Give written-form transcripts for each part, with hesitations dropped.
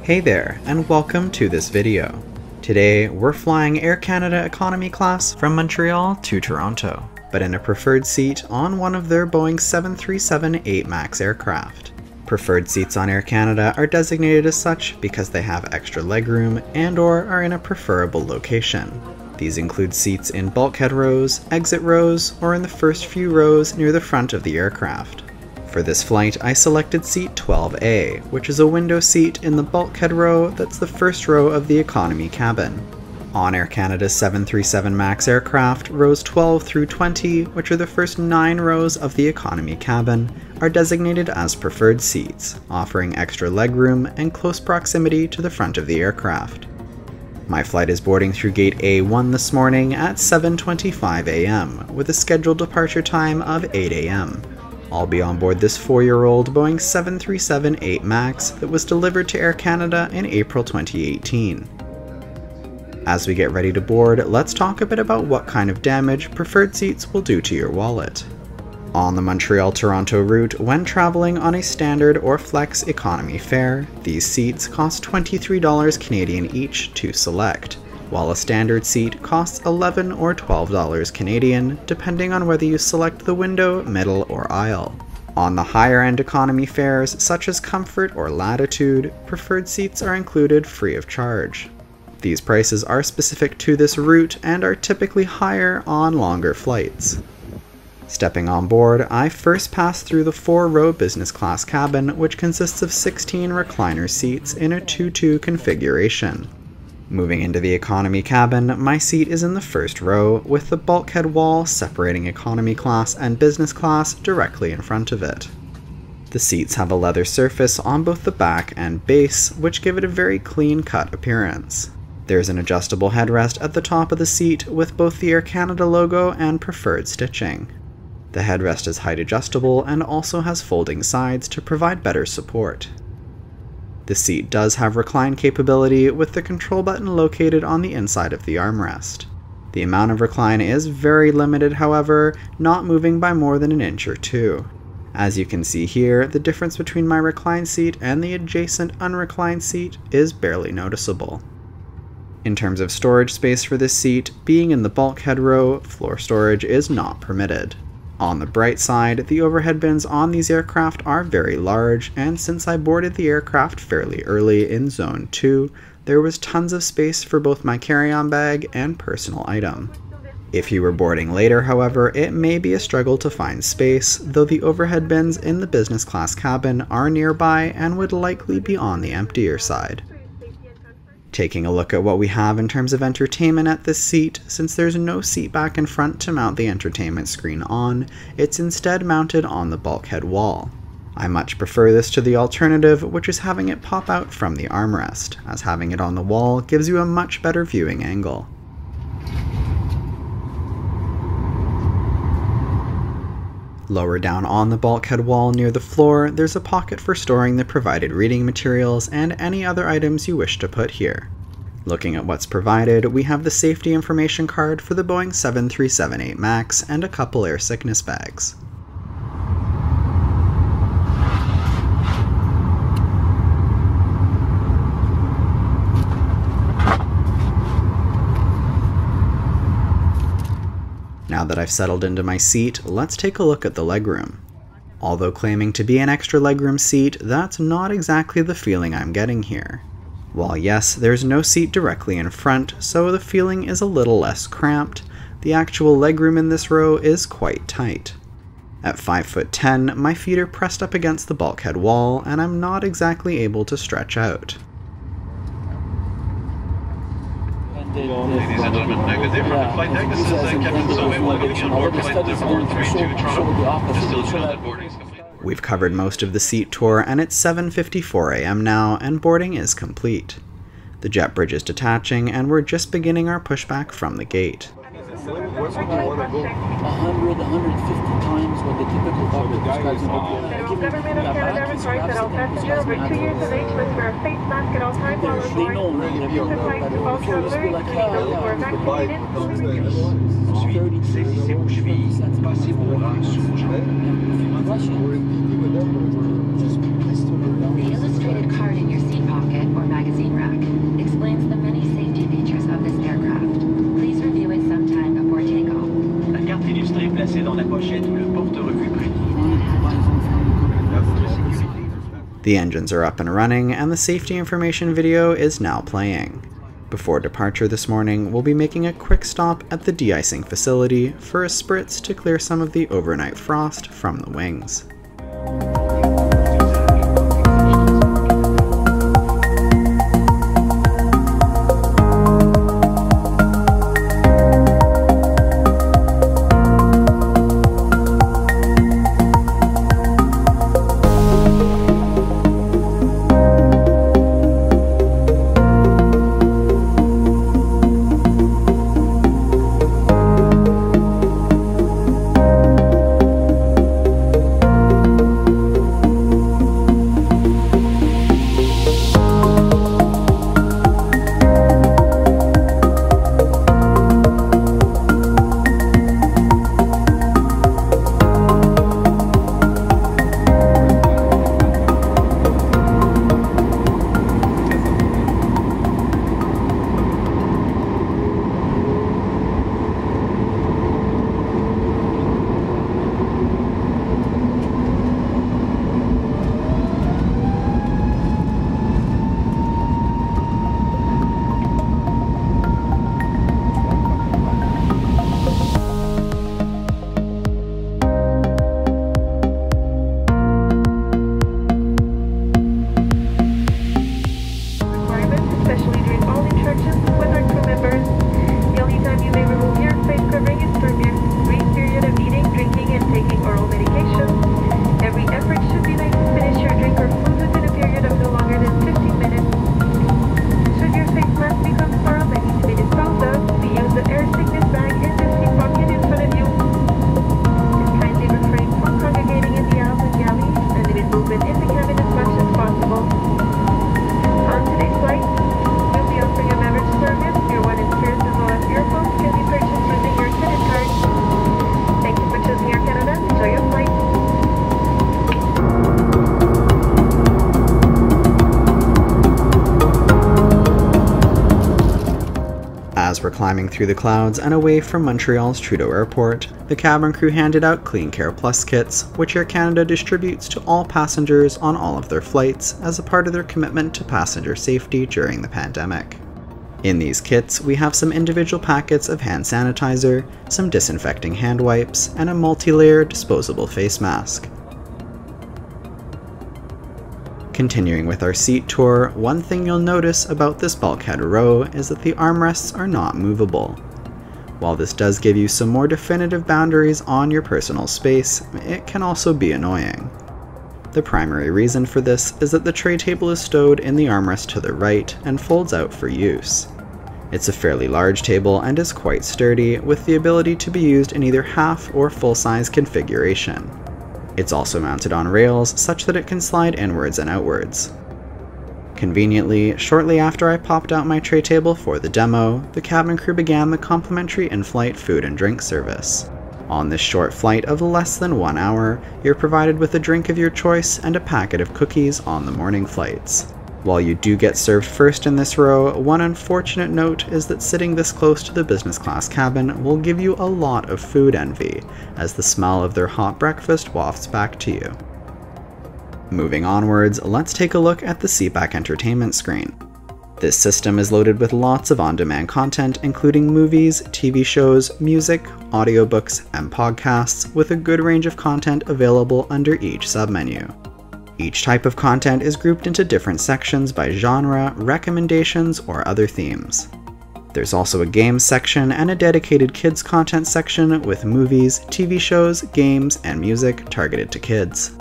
Hey there, and welcome to this video. Today, we're flying Air Canada Economy Class from Montreal to Toronto, but in a preferred seat on one of their Boeing 737-8 MAX aircraft. Preferred seats on Air Canada are designated as such because they have extra legroom and/or are in a preferable location. These include seats in bulkhead rows, exit rows, or in the first few rows near the front of the aircraft. For this flight, I selected seat 12A, which is a window seat in the bulkhead row that's the first row of the economy cabin. On Air Canada's 737 MAX aircraft, rows 12 through 20, which are the first 9 rows of the economy cabin, are designated as preferred seats, offering extra legroom and close proximity to the front of the aircraft. My flight is boarding through gate A1 this morning at 7:25 a.m. with a scheduled departure time of 8 a.m. I'll be on board this 4-year-old Boeing 737-8 MAX that was delivered to Air Canada in April 2018. As we get ready to board, let's talk a bit about what kind of damage preferred seats will do to your wallet. On the Montreal-Toronto route, when traveling on a standard or flex economy fare, these seats cost $23 Canadian each to select, while a standard seat costs $11 or $12 Canadian, depending on whether you select the window, middle, or aisle. On the higher-end economy fares, such as Comfort or Latitude, preferred seats are included free of charge. These prices are specific to this route and are typically higher on longer flights. Stepping on board, I first pass through the 4-row business class cabin, which consists of 16 recliner seats in a 2-2 configuration. Moving into the economy cabin, my seat is in the first row, with the bulkhead wall separating economy class and business class directly in front of it. The seats have a leather surface on both the back and base, which give it a very clean-cut appearance. There's an adjustable headrest at the top of the seat with both the Air Canada logo and preferred stitching. The headrest is height adjustable and also has folding sides to provide better support. The seat does have recline capability with the control button located on the inside of the armrest. The amount of recline is very limited, however, not moving by more than an inch or two. As you can see here, the difference between my recline seat and the adjacent unreclined seat is barely noticeable. In terms of storage space for this seat, being in the bulkhead row, floor storage is not permitted. On the bright side, the overhead bins on these aircraft are very large, and since I boarded the aircraft fairly early in Zone 2, there was tons of space for both my carry-on bag and personal item. If you were boarding later, however, it may be a struggle to find space, though the overhead bins in the business class cabin are nearby and would likely be on the emptier side. Taking a look at what we have in terms of entertainment at this seat, since there's no seat back in front to mount the entertainment screen on, it's instead mounted on the bulkhead wall. I much prefer this to the alternative, which is having it pop out from the armrest, as having it on the wall gives you a much better viewing angle. Lower down on the bulkhead wall near the floor, there's a pocket for storing the provided reading materials and any other items you wish to put here. Looking at what's provided, we have the safety information card for the Boeing 737-8 MAX and a couple air sickness bags. Now that I've settled into my seat, let's take a look at the legroom. Although claiming to be an extra legroom seat, that's not exactly the feeling I'm getting here. While yes, there's no seat directly in front, so the feeling is a little less cramped, the actual legroom in this row is quite tight. At 5'10", my feet are pressed up against the bulkhead wall, and I'm not exactly able to stretch out. Ladies and gentlemen, good day from the flight deck. This is Captain Zoe. Welcoming on board flight 432 Toronto. Distillation on boarding is complete. We've covered most of the seat tour, and it's 7:54 a.m. now, and boarding is complete. The jet bridge is detaching, and we're just beginning our pushback from the gate. 100, 150 times what the typical public describes in Government of Canada requires that all passengers over 2 years of age must wear a face mask at all times while on board. This applies to all travelers, including those who are vaccinated. Saisissez vos chevilles, passez vos bras sous vos jambes. The illustrated card in your seat pocket or magazine placé dans la pochette ou le porte-revue près. The engines are up and running, and the safety information video is now playing. Before departure this morning, we'll be making a quick stop at the de-icing facility for a spritz to clear some of the overnight frost from the wings. As we're climbing through the clouds and away from Montreal's Trudeau Airport, the cabin crew handed out Clean Care Plus kits, which Air Canada distributes to all passengers on all of their flights as a part of their commitment to passenger safety during the pandemic. In these kits, we have some individual packets of hand sanitizer, some disinfecting hand wipes, and a multi-layer disposable face mask. Continuing with our seat tour, one thing you'll notice about this bulkhead row is that the armrests are not movable. While this does give you some more definitive boundaries on your personal space, it can also be annoying. The primary reason for this is that the tray table is stowed in the armrest to the right and folds out for use. It's a fairly large table and is quite sturdy, with the ability to be used in either half or full-size configuration. It's also mounted on rails such that it can slide inwards and outwards. Conveniently, shortly after I popped out my tray table for the demo, the cabin crew began the complimentary in-flight food and drink service. On this short flight of less than 1 hour, you're provided with a drink of your choice and a packet of cookies on the morning flights. While you do get served first in this row, one unfortunate note is that sitting this close to the business class cabin will give you a lot of food envy, as the smell of their hot breakfast wafts back to you. Moving onwards, let's take a look at the seatback entertainment screen. This system is loaded with lots of on-demand content, including movies, TV shows, music, audiobooks, and podcasts, with a good range of content available under each submenu. Each type of content is grouped into different sections by genre, recommendations, or other themes. There's also a games section and a dedicated kids content section with movies, TV shows, games, and music targeted to kids.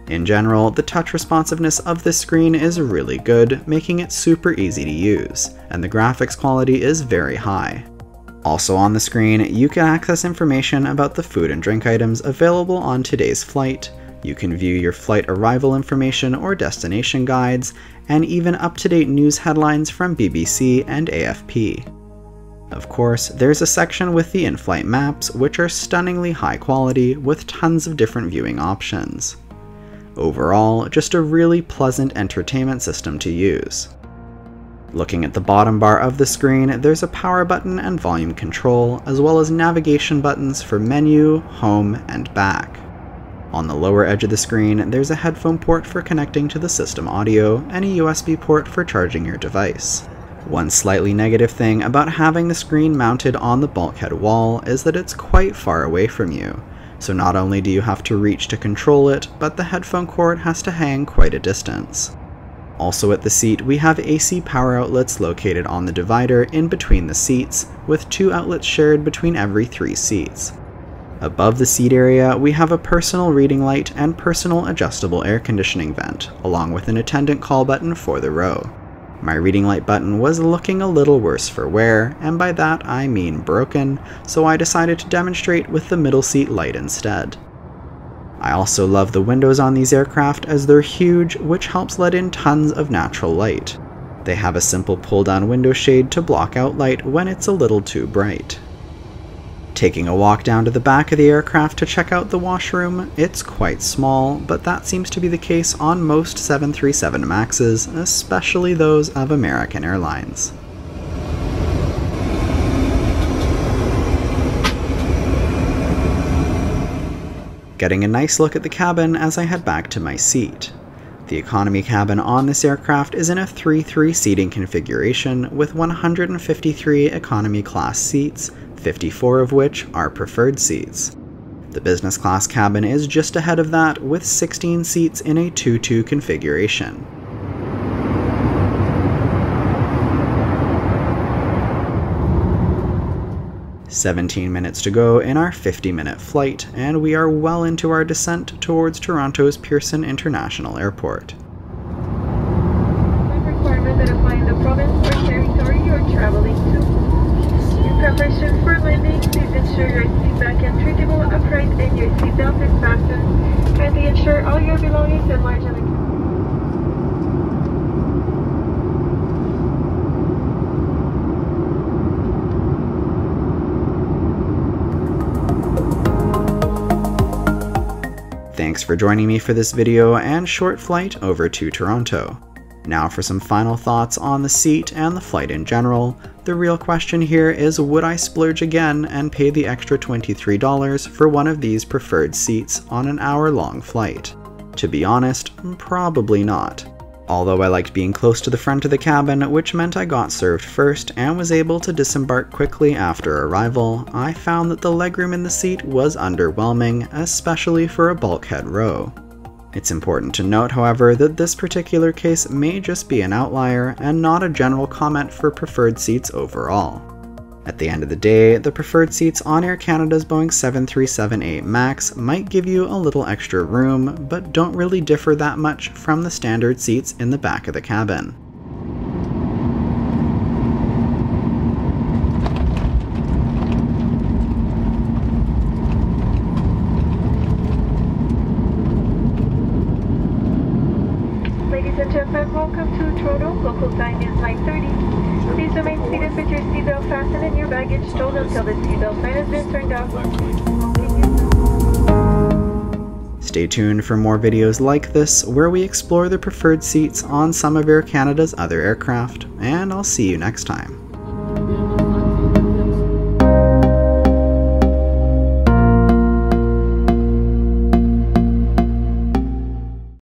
In general, the touch responsiveness of this screen is really good, making it super easy to use, and the graphics quality is very high. Also on the screen, you can access information about the food and drink items available on today's flight. You can view your flight arrival information or destination guides, and even up-to-date news headlines from BBC and AFP. Of course, there's a section with the in-flight maps, which are stunningly high quality with tons of different viewing options. Overall, just a really pleasant entertainment system to use. Looking at the bottom bar of the screen, there's a power button and volume control, as well as navigation buttons for menu, home, and back. On the lower edge of the screen, there's a headphone port for connecting to the system audio, and a USB port for charging your device. One slightly negative thing about having the screen mounted on the bulkhead wall is that it's quite far away from you, so not only do you have to reach to control it, but the headphone cord has to hang quite a distance. Also at the seat, we have AC power outlets located on the divider in between the seats, with 2 outlets shared between every 3 seats. Above the seat area, we have a personal reading light and personal adjustable air conditioning vent, along with an attendant call button for the row. My reading light button was looking a little worse for wear, and by that I mean broken, so I decided to demonstrate with the middle seat light instead. I also love the windows on these aircraft as they're huge, which helps let in tons of natural light. They have a simple pull-down window shade to block out light when it's a little too bright. Taking a walk down to the back of the aircraft to check out the washroom, it's quite small, but that seems to be the case on most 737 MAXs, especially those of American Airlines. Getting a nice look at the cabin as I head back to my seat. The economy cabin on this aircraft is in a 3-3 seating configuration with 153 economy class seats, 54 of which are preferred seats. The business class cabin is just ahead of that with 16 seats in a 2-2 configuration. "17 minutes to go in our 50-minute flight, and we are well into our descent towards Toronto's Pearson International Airport. Requirement that apply in the province or territory you're traveling to. In preparation for landing, please ensure your seat back and treatable upright and your seatbelt is fastened. Kindly ensure all your belongings and large electronics. Thanks for joining me for this video and short flight over to Toronto. Now for some final thoughts on the seat and the flight in general. The real question here is, would I splurge again and pay the extra $23 for one of these preferred seats on an hour-long flight? To be honest, probably not. Although I liked being close to the front of the cabin, which meant I got served first and was able to disembark quickly after arrival, I found that the legroom in the seat was underwhelming, especially for a bulkhead row. It's important to note, however, that this particular case may just be an outlier and not a general comment for preferred seats overall. At the end of the day, the preferred seats on Air Canada's Boeing 737-8 MAX might give you a little extra room, but don't really differ that much from the standard seats in the back of the cabin. Ladies and gentlemen, welcome to Toronto. Local time is 9:30. Please remain seated with your seatbelt fastened and your baggage stowed until the seatbelt sign has been turned off. Stay tuned for more videos like this, where we explore the preferred seats on some of Air Canada's other aircraft, and I'll see you next time.